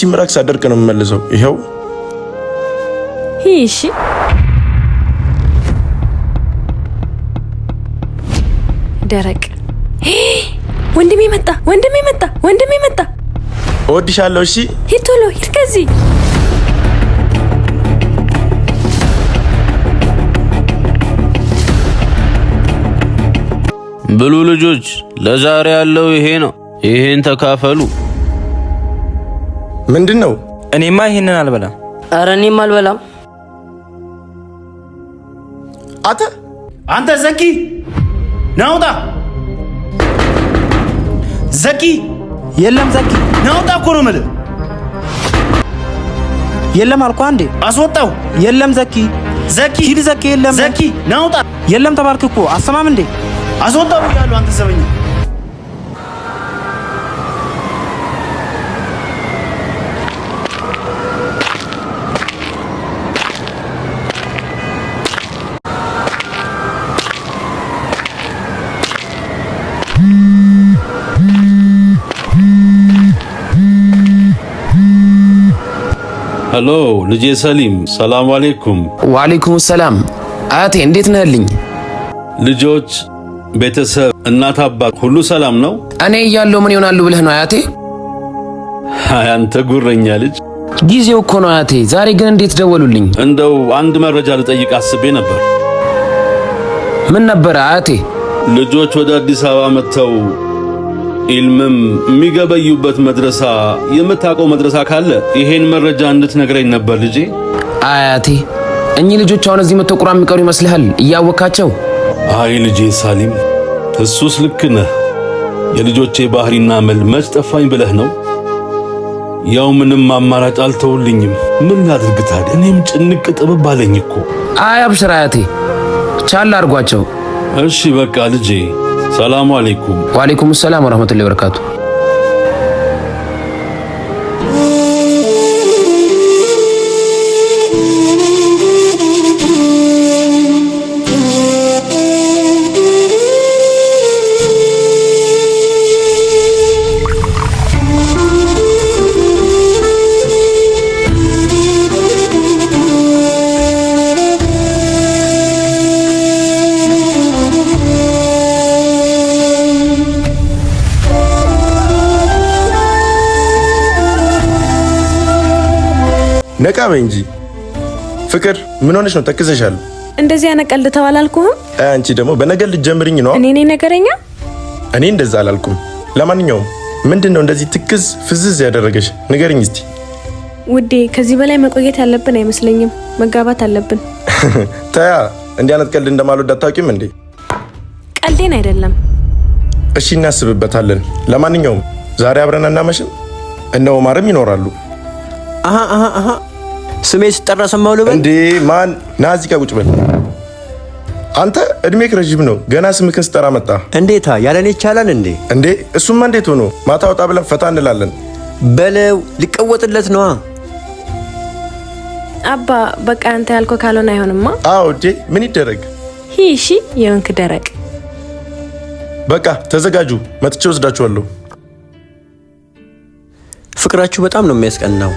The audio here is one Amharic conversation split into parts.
ሲመራክ ሳደርቅ ነው የምመልሰው ይሄው እሺ ደረቅ ወንድሜ መጣ እወድሻለሁ እሺ ሂድ ቶሎ ሂድ ከዚህ ብሉ ልጆች ለዛሬ ያለው ይሄ ነው ይሄን ተካፈሉ ምንድነው እኔማ ይሄንን አልበላም ኧረ እኔም አልበላም አንተ ዘኪ ናውጣ ዘኪ የለም ዘኪ ናውጣ እኮ ነው የምልህ የለም አልኩ አንዴ አስወጣው የለም ዘኪ ሂድ ዘኪ የለም ዘኪ ናውጣ የለም ተባልክ እኮ አሰማም እንዴ አስወጣው ብያለሁ አንተ ዘበኛ ሄሎ ልጄ ሰሊም ሰላም አለይኩም ወአለይኩም ሰላም አያቴ እንዴት ነህልኝ ልጆች ቤተሰብ እናት አባት ሁሉ ሰላም ነው እኔ እያለሁ ምን ይሆናሉ ብለህ ነው አያቴ አንተ ጉረኛ ልጅ ጊዜው እኮ ነው አያቴ ዛሬ ግን እንዴት ደወሉልኝ እንደው አንድ መረጃ ልጠይቅ አስቤ ነበር ምን ነበር አያቴ ልጆች ወደ አዲስ አበባ መጥተው ኢልምም የሚገበዩበት መድረሳ የምታውቀው መድረሳ ካለ ይሄን መረጃ እንድትነግረኝ ነበር ልጄ አያቴ እኚህ ልጆች አሁን እዚህ መጥተው ቁርአን የሚቀሩ ይመስልሃል እያወካቸው አይ ልጄ ሳሊም እሱስ ልክ ነህ የልጆቼ ባህሪና መልመድ ጠፋኝ ብለህ ነው ያው ምንም አማራጭ አልተውልኝም ምን ላድርግ ታዲያ እኔም ጭንቅ ጥብብ አለኝ እኮ አይ አብሽር አያቴ ቻል አድርጓቸው እሺ በቃ ልጄ ሰላም አለይኩም ወአለይኩም ሰላም ወራህመቱላሂ ወበረካቱ ነቃ በእንጂ ፍቅር ምን ሆነሽ ነው ተከዘሻል እንደዚህ ያነቀልድ ተባላልኩህም አንቺ ደግሞ በነገር ልትጀምሪኝ ነው እኔ ነኝ ነገረኛ እኔ እንደዛ አላልኩም ለማንኛውም ምንድነው እንደዚህ ትክዝ ፍዝዝ ያደረገሽ ንገሪኝ እስቲ ውዴ ከዚህ በላይ መቆየት ያለብን አይመስለኝም መጋባት አለብን ታያ እንዲያነት ቀልድ እንደማልወድ አታውቂም እንዴ ቀልዴን አይደለም እሺ እናስብበታለን ለማንኛውም ዛሬ አብረን እናመሽም እነ ኦማርም ይኖራሉ አሃ ስሜ ሲጠራ ሰማው ልበል እንዴ ማን ናዚ ቁጭ በል አንተ እድሜክ ረጅም ነው ገና ስምክን ስጠራ መጣ እንዴታ ያለኔ ይቻላል እንዴ እሱማ እንዴት ሆኖ ማታ ወጣ ብለን ፈታ እንላለን በለው ሊቀወጥለት ነው አባ በቃ አንተ ያልከው ካልሆነ አይሆንማ አዎ እንዴ ምን ይደረግ እሺ የወንክ ደረቅ በቃ ተዘጋጁ መጥቼ ወስዳችኋለሁ ፍቅራችሁ በጣም ነው የሚያስቀናው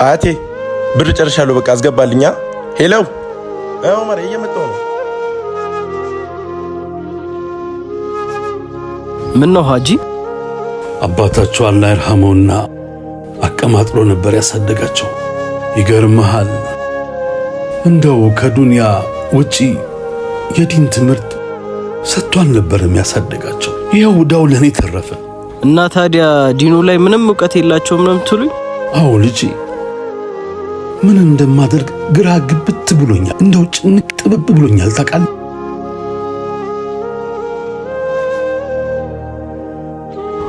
አያቴ ብር ጨርሻለሁ በቃ አስገባልኛ ሄሎ ኦማር እየመጣሁ ነው ምን ነው ሀጂ አባታቸው አላህ ይርሐመውና አቀማጥሎ ነበር ያሳደጋቸው ይገርምሃል እንደው ከዱንያ ውጪ የዲን ትምህርት ሰጥቷል ነበር የሚያሳደጋቸው ይሄው ዳው ለኔ ተረፈ እና ታዲያ ዲኑ ላይ ምንም ዕውቀት የላቸውም ነው የምትሉኝ አዎ ልጄ ምን እንደማደርግ ግራ ግብት ብሎኛል እንደው ጭንቅ ጥብብ ብሎኛል ታውቃለህ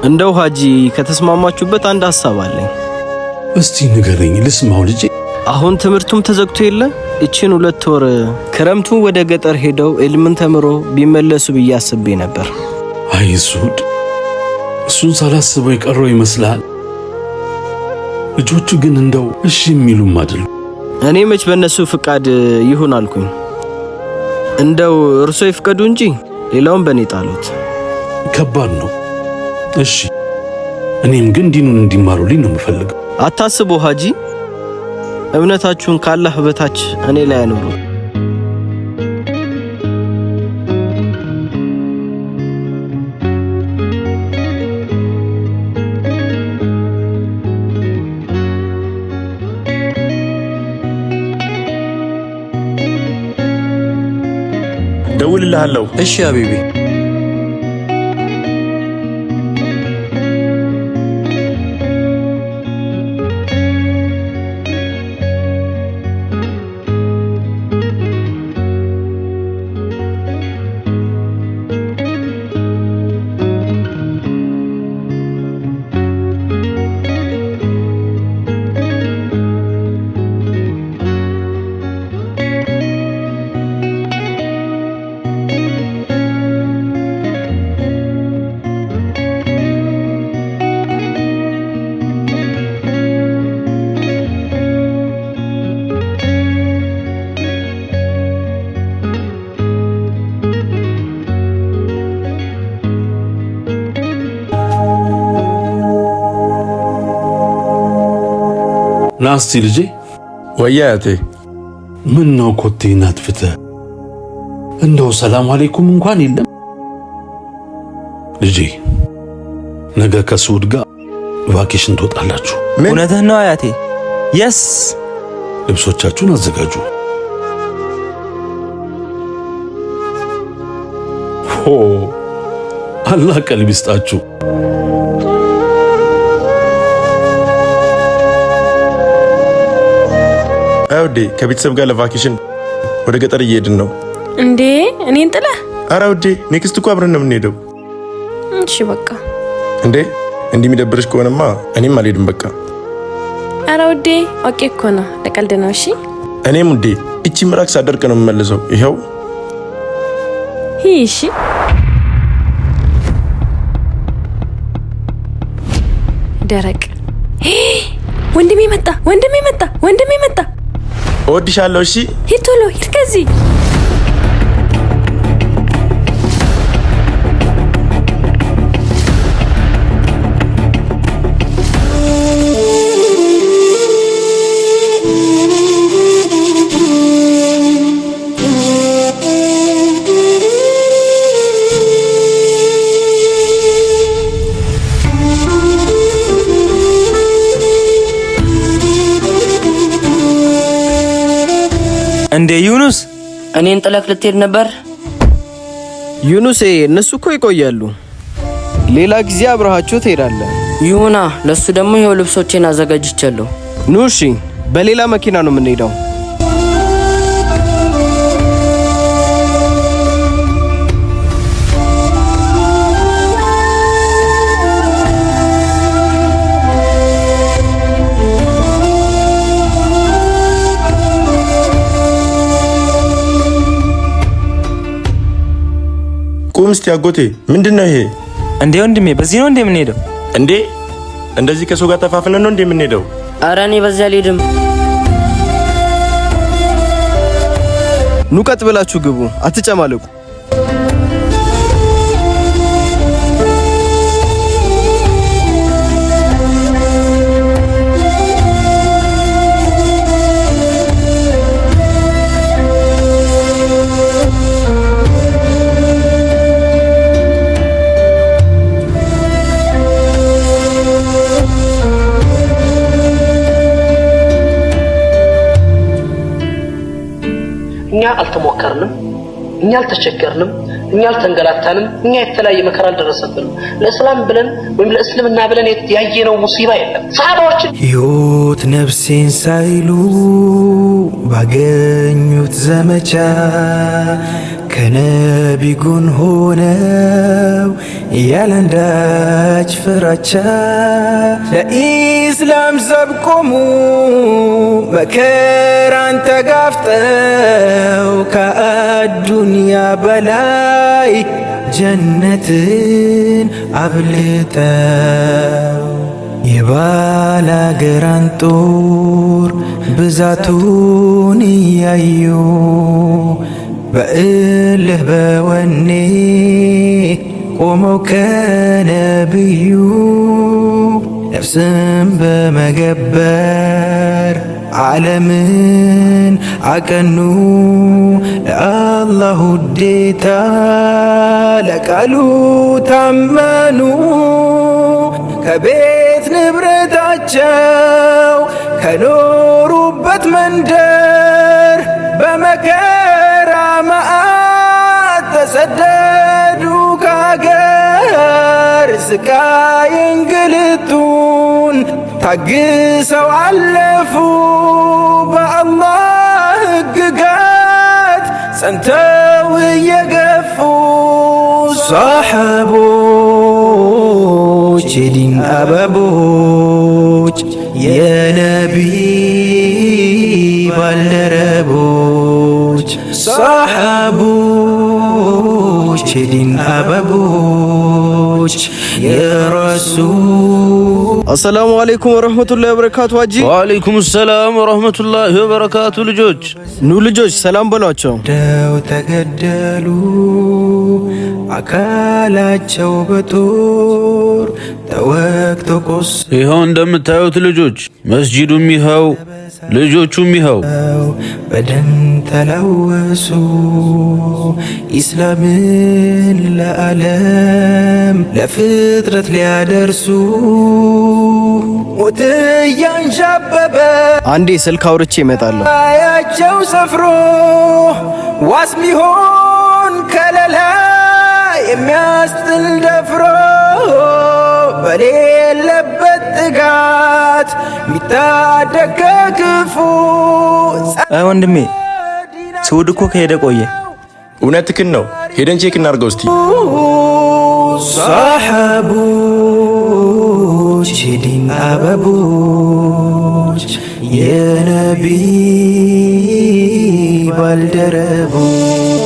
እንደው ሀጂ ከተስማማችሁበት አንድ ሐሳብ አለኝ እስቲ ንገረኝ ልስማው ልጄ አሁን ትምህርቱም ተዘግቶ የለ እቺን 2 ወር ክረምቱ ወደ ገጠር ሄደው ኢልምን ተምሮ ቢመለሱ ብያስቤ ነበር አይሱድ እሱን ሳላስበው የቀረው ይመስላል። ልጆቹ ግን እንደው እሺ የሚሉም አይደሉ። እኔ መች በእነሱ ፍቃድ ይሁን አልኩኝ። እንደው እርሶ ይፍቀዱ እንጂ ሌላውን በእኔ ጣሉት። ከባድ ነው። እሺ እኔም ግን ዲኑን እንዲማሩልኝ ነው የምፈልገው። አታስቡ ሀጂ፣ እምነታችሁን ካላህ በታች እኔ ላይ አኖሩ። ደውልልሃለሁ። እሺ ሀቢቢ። ናስቲ ልጄ። ወያቴ ምን ነው ኮቴን አጥፍተህ እንደው ሰላም አለይኩም እንኳን የለም? ልጄ ነገ ከሱድ ጋር ቫኬሽን ትወጣላችሁ። እውነትህ ነው አያቴ። የስ ልብሶቻችሁን አዘጋጁ። ሆ አላህ ቀልብ ይስጣችሁ። አውዴ ከቤተሰብ ጋር ለቫኬሽን ወደ ገጠር እየሄድን ነው። እንዴ እኔን ጥለህ? ኧረ ውዴ ኔክስት እኮ አብረን ነው የምንሄደው። እሺ በቃ። እንዴ እንዲህ የሚደብርሽ ከሆነማ እኔም አልሄድም በቃ። ኧረ ውዴ ኦኬ እኮ ነው፣ ለቀልድ ነው። እሺ እኔም ውዴ እቺ ምራቅ ሳደርቅ ነው የምመልሰው። ይኸው እሺ ደረቅ። ወንድሜ መጣ፣ ወንድሜ መጣ፣ ወንድሜ መጣ። እወድሻለሁ። እሺ ሂድ ቶሎ ሂድ ከዚህ። እንዴ ዩኑስ፣ እኔን ጥለክ ልትሄድ ነበር? ዩኑሴ እነሱ እኮ ይቆያሉ። ሌላ ጊዜ አብረሃቸው ትሄዳለህ። ይሁና፣ ለሱ ደግሞ ይሄው ልብሶቼን አዘጋጅቻለሁ። ኑ እሺ፣ በሌላ መኪና ነው የምንሄደው። ቁም እስቲ አጎቴ፣ ምንድነው ይሄ? እንዴ ወንድሜ፣ በዚህ ነው እንዴ የምንሄደው? እንዴ እንደዚህ ከሰው ጋር ተፋፍነን ነው እንዴ የምንሄደው? ኧረ እኔ በዚያ አልሄድም። ኑ ቀጥ ብላችሁ ግቡ፣ አትጨማለቁ። እኛ አልተሞከርንም፣ እኛ አልተቸገርንም፣ እኛ አልተንገላታንም፣ እኛ የተለያየ መከራ አልደረሰብንም። ለእስላም ብለን ወይም ለእስልምና ብለን ያየነው ሙሲባ የለም። ሰሃባዎችን ሕይወት ነፍሴን ሳይሉ ባገኙት ዘመቻ ከነቢ ጎን ሆነው ያለንዳች ፍራቻ ለኢስላም ዘብ ቆሙ መከራን ተጋፍጠው ከአዱንያ በላይ ጀነትን አብልጠው የባላገራን ጦር ብዛቱን እያዩ በእልህ በወኔ ቆመው ከነብዩ ነፍስን በመገበር ዓለምን አቀኑ ለአላህ ውዴታ ለቃሉ ታመኑ ከቤት ንብረታቸው ከኖሩበት መንደር በመከራ መዓት ተሰደዱ ከአገር ስቃይ እንግልቱን ታግሰው አለፉ በአላህ ሕግጋት ጸንተው እየገፉ ሰሓቦች የዲን አበቦች የነቢይ ባልደረቦች ሰሓቦች የዲን አበቦች የረሱል አሰላሙ አለይኩም ወራህመቱላሂ ወበረካቱ። አጂ ወአለይኩም ሰላም ወራህመቱላሂ ወበረካቱ። ልጆች ኑ ልጆች ሰላም በሏቸው። ደው ተገደሉ አካላቸው በጦር ተወግቶ ቆስ ይኸው እንደምታዩት ልጆች መስጂዱም ይኸው ልጆቹም ይኸው በደም ተለወሱ ኢስላምን ለዓለም ለፍጥረት ሊያደርሱ ሞት ያንዣበበ አንዴ ስልክ አውርቼ እመጣለሁ። አያቸው ሰፍሮ ዋስ ሚሆን ከለላ የሚያስጥል ደፍሮ በሌለበት ጥጋት ሚታደግ ከክፉ ወንድሜ ስውድ እኮ ከሄደ ቆየ። እውነትህን ነው። ሄደን ቼክ እናድርገው እስቲ። ሰሓቦች የዲን አበቦች የነቢይ ባልደረቦች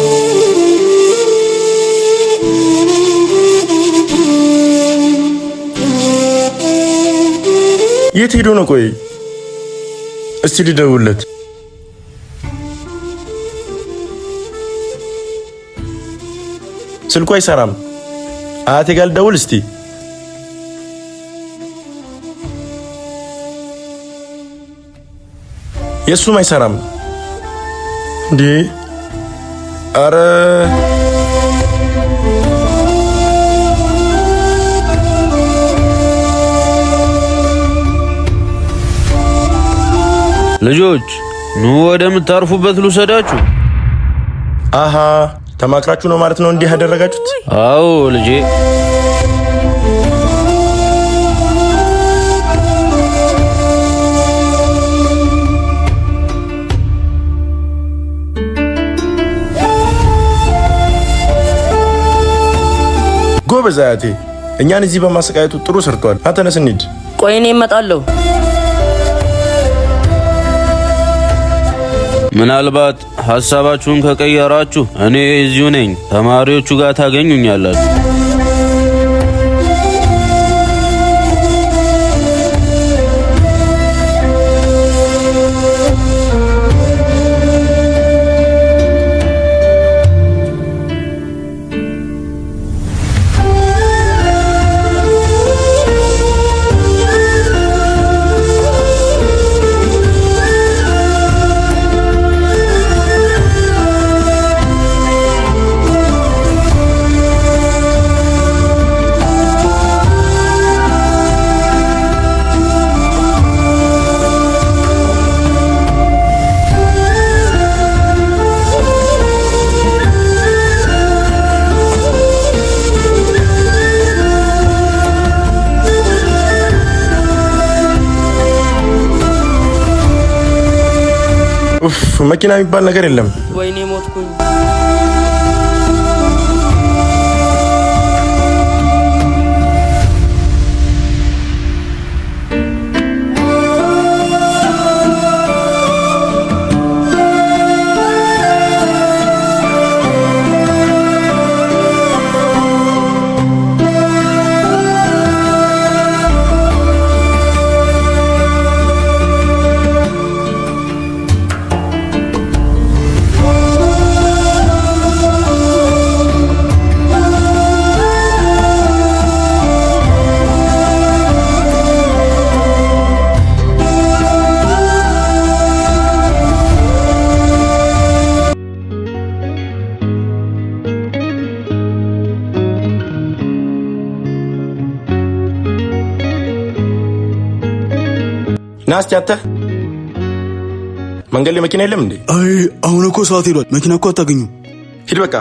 የት ሄዶ ነው? ቆይ እስቲ ልደውልለት። ስልኩ አይሰራም። አያቴ ጋር ልደውል እስቲ። የሱም አይሰራም እንዴ? አረ ልጆች ኑ ወደምታርፉበት ልውሰዳችሁ። አሃ ተማክራችሁ ነው ማለት ነው እንዲህ ያደረጋችሁት? አዎ ልጄ። ጎበዝ አያቴ፣ እኛን እዚህ በማሰቃየቱ ጥሩ ሰርቷል። አተነስ እንሂድ። ቆይ እኔ እመጣለሁ። ምናልባት ሐሳባችሁን ከቀየራችሁ እኔ እዚሁ ነኝ። ተማሪዎቹ ጋር ታገኙኛላችሁ። ኡፍ መኪና የሚባል ነገር የለም። ወይኔ ሞትኩኝ። ናስቲ አተ መንገድ ላይ መኪና የለም እንዴ? አይ አሁን እኮ ሰዓት ሄዷል። መኪና እኮ አታገኙም። ሂድ በቃ።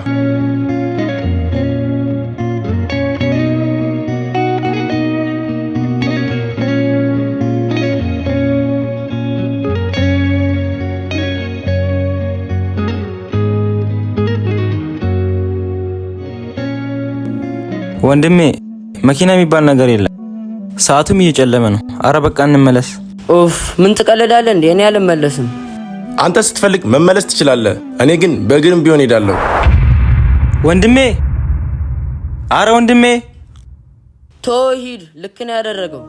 ወንድሜ መኪና የሚባል ነገር የለም። ሰዓቱም እየጨለመ ነው። አረ በቃ እንመለስ። ኡፍ ምን ትቀልዳለህ እንዴ? እኔ አልመለስም። አንተ ስትፈልግ መመለስ ትችላለህ። እኔ ግን በእግርም ቢሆን ሄዳለሁ። ወንድሜ አረ ወንድሜ ቶሂድ ልክ ነው ያደረገው።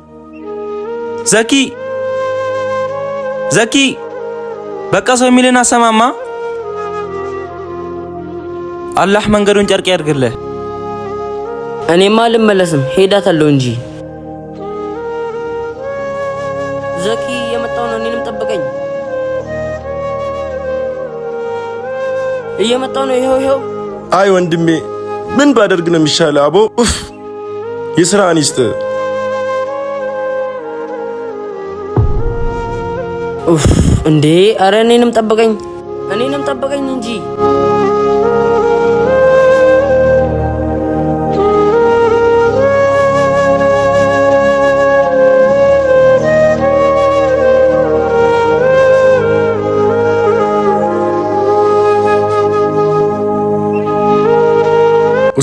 ዘኪ በቃ ሰው የሚልን አሰማማ። አላህ መንገዱን ጨርቅ ያድርግልህ። እኔማ አልመለስም፣ ሄዳታለሁ እንጂ። ዘኪ እየመጣው ነው፣ እኔንም ጠብቀኝ። እየመጣው ነው፣ ይሄው። አይ ወንድሜ ምን ባደርግ ነው የሚሻለው? አቦ ኡፍ የሥራን ይስጥ። ኡፍ እንዴ! አረ እኔንም ጠብቀኝ እንጂ።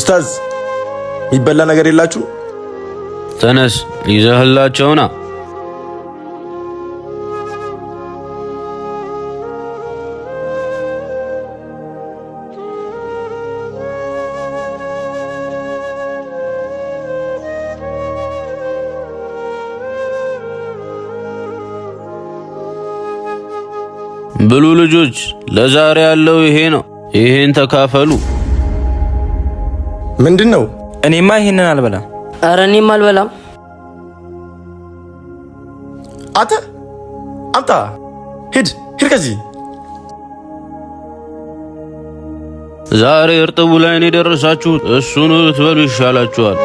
ኡስታዝ የሚበላ ነገር የላችሁ? ተነስ ይዘህላቸውና። ብሉ ልጆች፣ ለዛሬ ያለው ይሄ ነው። ይሄን ተካፈሉ። ምንድነው? እኔማ ይሄንን አልበላም። አረ እኔም አልበላም። አምጣ ሂድ ከዚህ። ዛሬ እርጥቡ ላይ ነው የደረሳችሁት። እሱን ትበሉ ይሻላችኋል።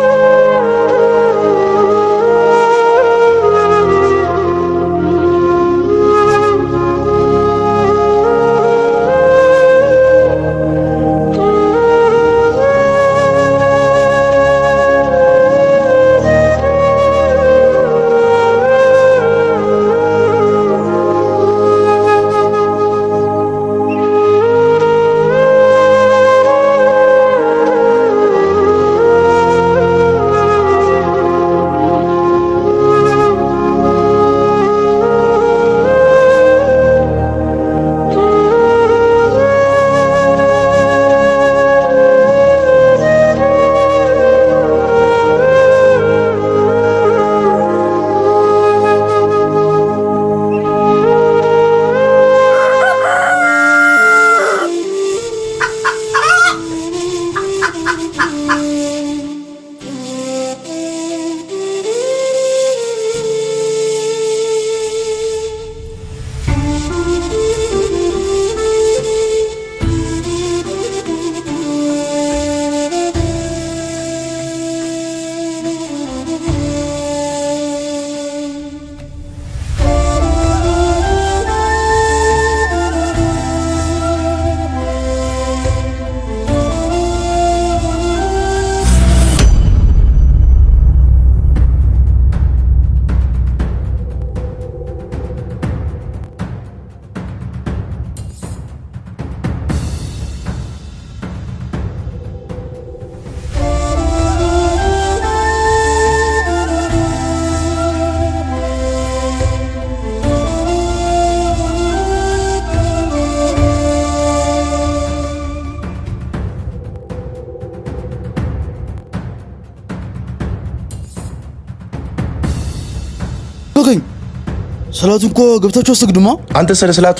ሰላቱ እኮ ገብታችሁ አስገዱማ። አንተ ስለ ሰላቱ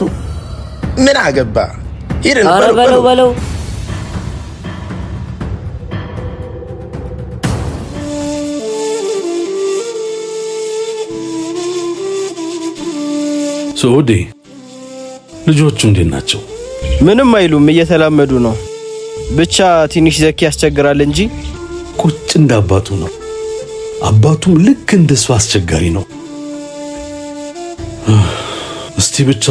ምን አገባ? ሄደን በለው። ሶዲ ልጆቹ እንዴት ናቸው? ምንም አይሉም፣ እየተላመዱ ነው። ብቻ ትንሽ ዘኪ ያስቸግራል እንጂ ቁጭ እንደ አባቱ ነው። አባቱም ልክ እንደሱ አስቸጋሪ ነው። እስቲ ብቻ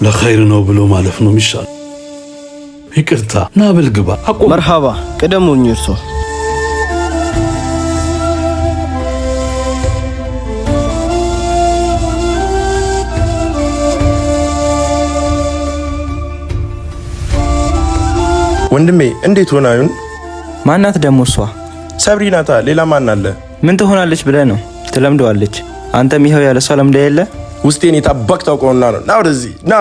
ለኸይር ነው ብሎ ማለፍ ነው የሚሻል። ይቅርታ ና በልግባ አቆም። መርሃባ ቀደሙኝ እርሶ። ወንድሜ እንዴት ሆናዩን? ማናት ደሞ እሷ? ሰብሪናታ። ሌላ ማን አለ? ምን ትሆናለች ብለህ ነው? ትለምደዋለች። አንተም ይኸው ያለ ሰው ለምደ የለ ውስጤን የታባክ ታውቀውና ነው። ና ወደዚህ ና።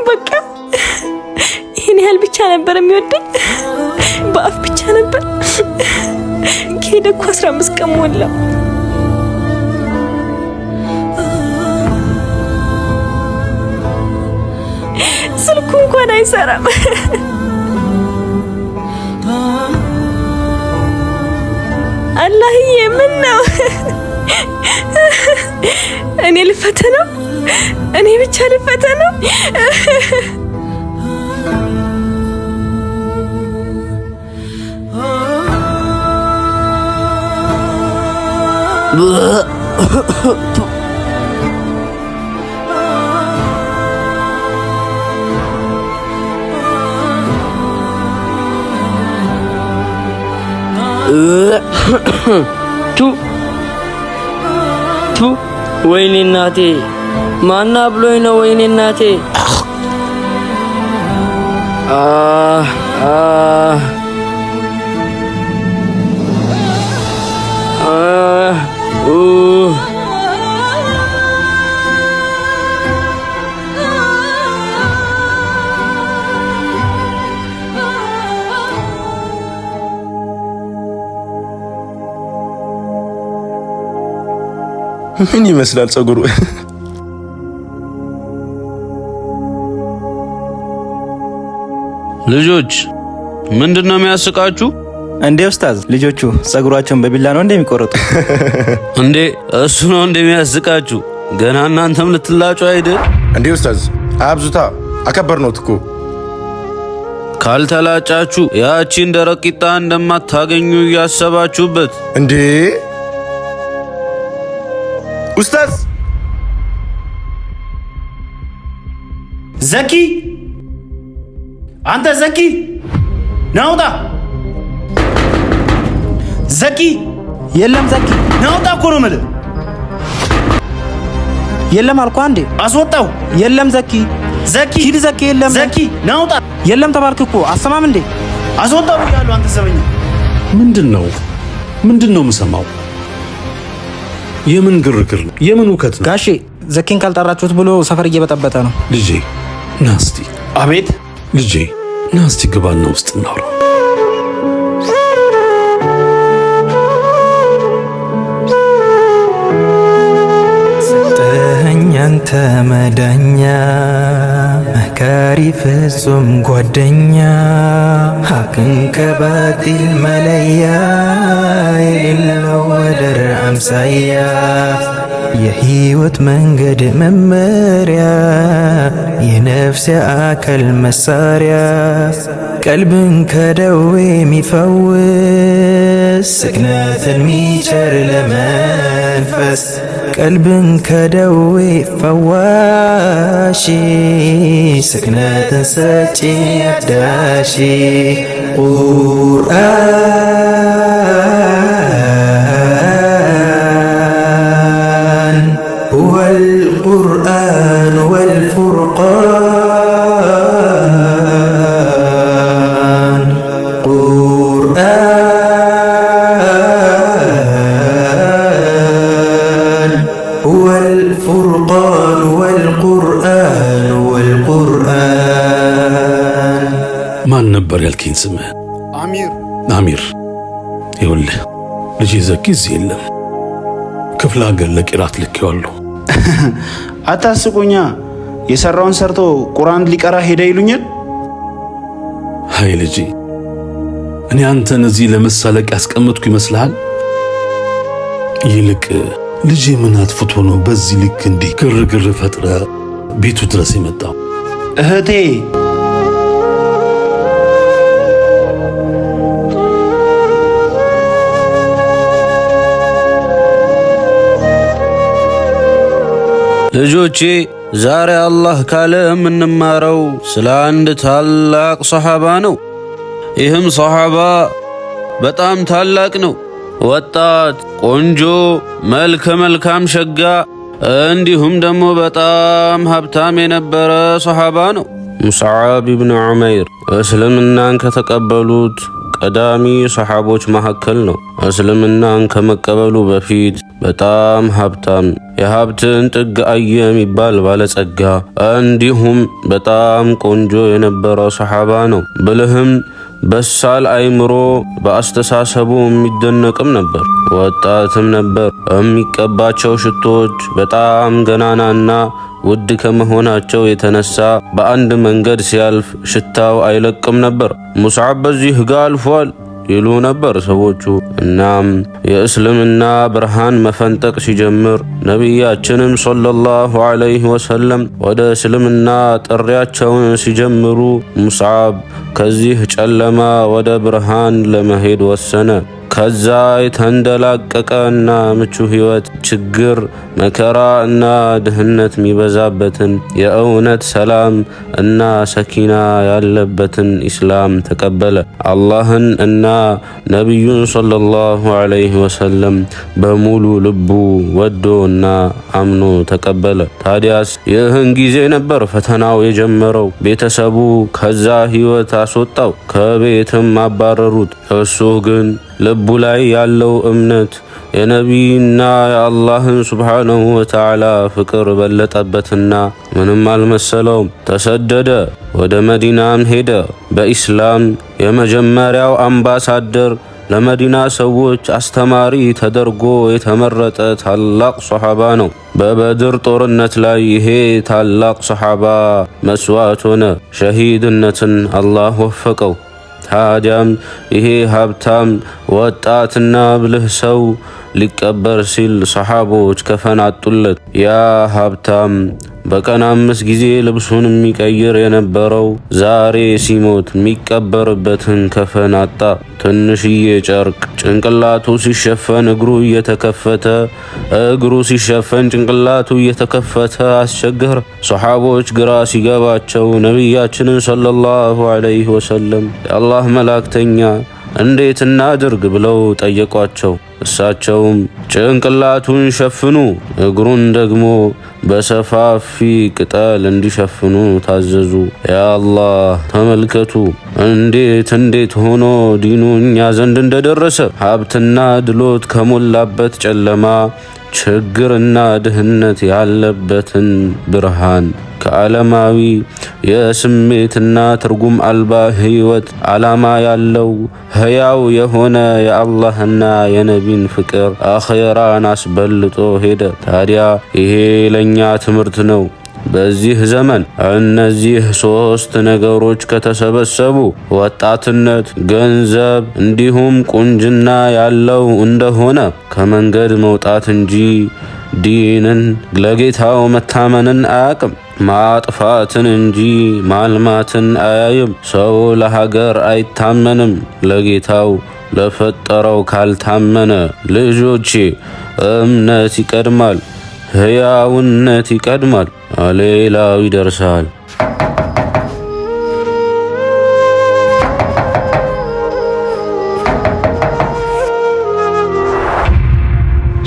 በቃ ይሄን ያህል ብቻ ነበር የሚወደኝ? በአፍ ብቻ ነበር? ከሄደ እኮ 15 ቀን ሞላው። ስልኩ እንኳን አይሰራም። አላህዬ ምን ነው? እኔ ልፈተነው? እኔ ብቻ ልፈተነው? ቱ ወይኔ እናቴ ማና ብሎኝ ነው? ወይኔ እናቴ ምን ይመስላል ጸጉሩ? ልጆች ምንድነው የሚያስቃችሁ እንዴ? ኡስታዝ ልጆቹ ጸጉራቸውን በቢላ ነው እንደሚቆርጡ እንዴ? እሱ ነው እንደሚያስቃችሁ? ገና እናንተም ልትላጩ አይደል እንዴ? ኡስታዝ አብዙታ አከበርነውት እኮ። ካልተላጫችሁ ያቺን ደረቅ ቂጣ እንደማታገኙ እያሰባችሁበት እንዴ? ኡስታዝ ዘኪ፣ አንተ ዘኪ ናውጣ! ዘኪ የለም ዘኪ ናውጣ እኮ ነው የምልህ። የለም አልኳ እንዴ። አስወጣው። የለም ዘኪ ዘኪ ሂድ ዘኪ የለም ዘኪ ናውጣ። የለም ተባልክ እኮ አሰማም እንዴ። አስወጣው ብያለሁ። አንተ ዘበኛ ምንድነው የምሰማው? የምን ግርግር ነው? የምን ውከት ነው? ጋሼ ዘኪን ካልጠራችሁት ብሎ ሰፈር እየበጠበጠ ነው። ልጄ ናስቲ። አቤት ልጄ ናስቲ፣ ግባና ውስጥ እናውራ። ሰጠኸኝ አንተ መዳኛ፣ መካሪ ፍጹም ጓደኛ፣ ሀቅን ከባጢል መለያ፣ የሌለው ወደር አምሳያ፣ የህይወት መንገድ መመሪያ፣ የነፍስ አካል መሳሪያ፣ ቀልብን ከደዌ የሚፈውስ፣ ስክነትን ሚቸር ለመንፈስ፣ ቀልብን ከደዌ ፈዋሺ፣ ስክነትን ሰጪ አዳሺ ቁርአን ወልቁርአን ወልፉርቃን ቁርአን ወልፉርቃን ወልቁርአን ወልቁርአን። ማን ነበር ያልከኝ ስምህ? አሚር። ይኸውልህ ልጄ ዘኪ እዚህ የለም፣ ክፍለ ሀገር ለቂራት ልኬዋለሁ። አታስቁኛ። የሰራውን ሰርቶ ቁርአን ሊቀራ ሄደ ይሉኛል። ሃይ ልጄ፣ እኔ አንተን እዚህ ለመሳለቅ ያስቀመጥኩ ይመስልሃል? ይልቅ ልጄ ምን አጥፍቶ ነው በዚህ ልክ እንዲህ ግርግር ፈጥረ ቤቱ ድረስ የመጣው? እህቴ ልጆቼ ዛሬ አላህ ካለ የምንማረው ስለ አንድ ታላቅ ሰሃባ ነው። ይህም ሰሃባ በጣም ታላቅ ነው። ወጣት፣ ቆንጆ፣ መልከ መልካም ሸጋ እንዲሁም ደግሞ በጣም ሀብታም የነበረ ሰሃባ ነው። ሙስዓብ ኢብኑ ዑመይር እስልምናን ከተቀበሉት ቀዳሚ ሰሃቦች መካከል ነው። እስልምናን ከመቀበሉ በፊት በጣም ሀብታም፣ የሀብትን ጥግ አየ የሚባል ባለጸጋ እንዲሁም በጣም ቆንጆ የነበረ ሰሃባ ነው። ብልህም በሳል አይምሮ በአስተሳሰቡ የሚደነቅም ነበር። ወጣትም ነበር። የሚቀባቸው ሽቶች በጣም ገናናና ውድ ከመሆናቸው የተነሳ በአንድ መንገድ ሲያልፍ ሽታው አይለቅም ነበር። ሙስዓብ በዚህ ጋ አልፏል ይሉ ነበር ሰዎቹ። እናም የእስልምና ብርሃን መፈንጠቅ ሲጀምር ነቢያችንም ሰለላሁ ዐለይሂ ወሰለም ወደ እስልምና ጥሪያቸውን ሲጀምሩ ሙስዓብ ከዚህ ጨለማ ወደ ብርሃን ለመሄድ ወሰነ። ከዛ የተንደላቀቀ እና ምቹ ህይወት፣ ችግር፣ መከራ እና ድህነት የሚበዛበትን የእውነት ሰላም እና ሰኪና ያለበትን ኢስላም ተቀበለ። አላህን እና ነቢዩን ሰለላሁ ዐለይሂ ወሰለም በሙሉ ልቡ ወዶ እና አምኖ ተቀበለ። ታዲያስ ይህን ጊዜ ነበር ፈተናው የጀመረው። ቤተሰቡ ከዛ ህይወት አስወጣው፣ ከቤትም አባረሩት። እሱ ግን ልቡ ላይ ያለው እምነት የነቢይና የአላህን ሱብሓነሁ ወተዓላ ፍቅር በለጠበትና ምንም አልመሰለውም። ተሰደደ፣ ወደ መዲናም ሄደ። በኢስላም የመጀመሪያው አምባሳደር፣ ለመዲና ሰዎች አስተማሪ ተደርጎ የተመረጠ ታላቅ ሰሃባ ነው። በበድር ጦርነት ላይ ይሄ ታላቅ ሰሃባ መስዋዕት ሆነ። ሸሂድነትን አላህ ወፈቀው። ታዲያም ይሄ ሀብታም ወጣትና ብልህ ሰው ሊቀበር ሲል ሰሃቦች ከፈን አጡለት። ያ ሀብታም በቀን 5 ጊዜ ልብሱን የሚቀይር የነበረው ዛሬ ሲሞት የሚቀበርበትን ከፈን አጣ። ትንሽዬ ጨርቅ ጭንቅላቱ ሲሸፈን እግሩ እየተከፈተ፣ እግሩ ሲሸፈን ጭንቅላቱ እየተከፈተ አስቸገረ። ሰሃቦች ግራ ሲገባቸው ነቢያችንን ሰለላሁ ዐለይሂ ወሰለም የአላህ መላእክተኛ እንዴት እናድርግ ብለው ጠየቋቸው። እሳቸውም ጭንቅላቱን ሸፍኑ፣ እግሩን ደግሞ በሰፋፊ ቅጠል እንዲሸፍኑ ታዘዙ። ያ አላህ ተመልከቱ እንዴት ሆኖ ዲኑ እኛ ዘንድ እንደደረሰ። ሀብትና ድሎት ከሞላበት ጨለማ፣ ችግርና ድህነት ያለበትን ብርሃን ከዓለማዊ የስሜትና ትርጉም አልባ ህይወት ዓላማ ያለው ህያው የሆነ የአላህና የነቢን ፍቅር አኺራን አስበልጦ ሄደ። ታዲያ ይሄ ለኛ ትምህርት ነው። በዚህ ዘመን እነዚህ 3 ነገሮች ከተሰበሰቡ ወጣትነት፣ ገንዘብ እንዲሁም ቁንጅና ያለው እንደሆነ ከመንገድ መውጣት እንጂ ዲንን ለጌታው መታመንን አያቅም። ማጥፋትን እንጂ ማልማትን አያይም። ሰው ለሀገር አይታመንም ለጌታው ለፈጠረው ካልታመነ። ልጆቼ እምነት ይቀድማል፣ ህያውነት ይቀድማል፣ ሌላው ይደርሳል።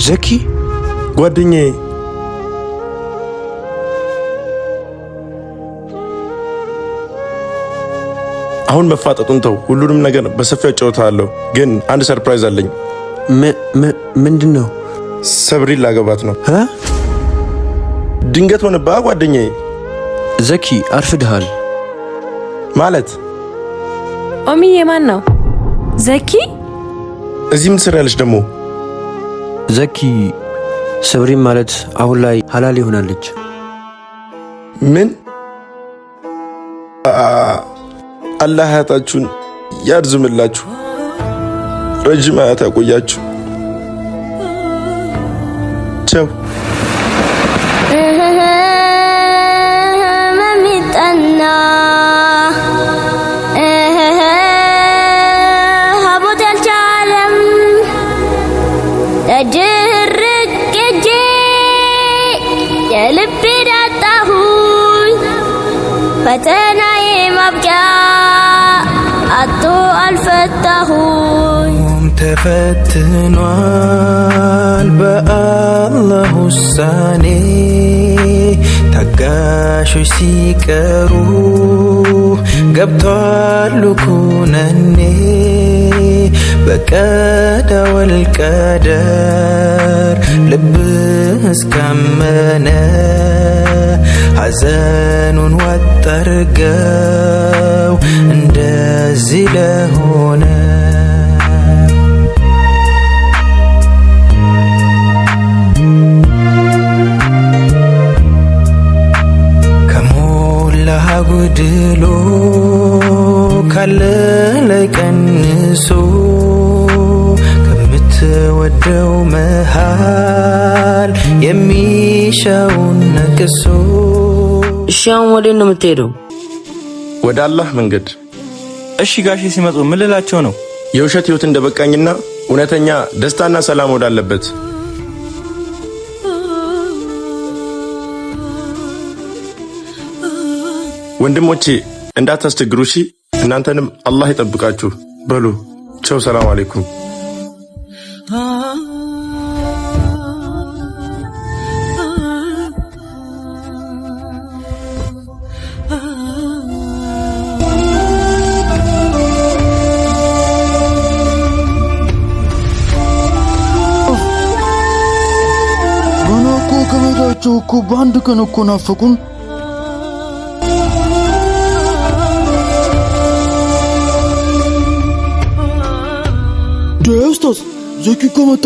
ዘኪ ጓደኛዬ፣ አሁን መፋጠጡን ተው። ሁሉንም ነገር በሰፊው አጫውታለሁ፣ ግን አንድ ሰርፕራይዝ አለኝ። ምንድን ነው? ሰብሪን ላገባት ነው። ድንገት ሆነባ ጓደኛዬ። ዘኪ አርፍድሃል ማለት ኦሚዬ ማን ነው? ዘኪ እዚህ ምን ትሰሪያለሽ ደግሞ? ዘኪ ሰብሪን ማለት አሁን ላይ ሐላል ይሆናለች። ምን? አላህ ሀያታችሁን ያርዝምላችሁ፣ ረጅም ሀያት ያቆያችሁ። ቻው። መሚጠና ሀቦት ያልቻለም ተጅርቅ እጄ የልቤ ዳጣሁኝ ፈተናዬ ማብቂያ አቶ አልፈታሁኝ። ተፈትኗል በአላህ ውሳኔ ታጋሾች ሲቀሩ ገብቷል ኩነኔ በቀዳ ወልቀደር ልብህ እስካመነ ሐዘኑን ወጠርገው እንደዚህ ለሆነ ከሞላ ጉድሎ ካለ ላይ ቀንሶ ከምትወደው መሃል የሚሻውን ነቅሶ። እሺ አሁን ወዴት ነው የምትሄደው? ወደ አላህ መንገድ። እሺ ጋሼ ሲመጡ ምን ልላቸው ነው? የውሸት ህይወት እንደበቃኝና እውነተኛ ደስታና ሰላም ወዳለበት። ወንድሞቼ እንዳታስቸግሩ እሺ። እናንተንም አላህ ይጠብቃችሁ። በሉ ቻው፣ ሰላም አለይኩም። ገና እኮ ከመሄዳቸው እኮ በአንድ ቀን እኮ ናፈቁን። ኡስታዝ ዘኪ እኮ መጣ።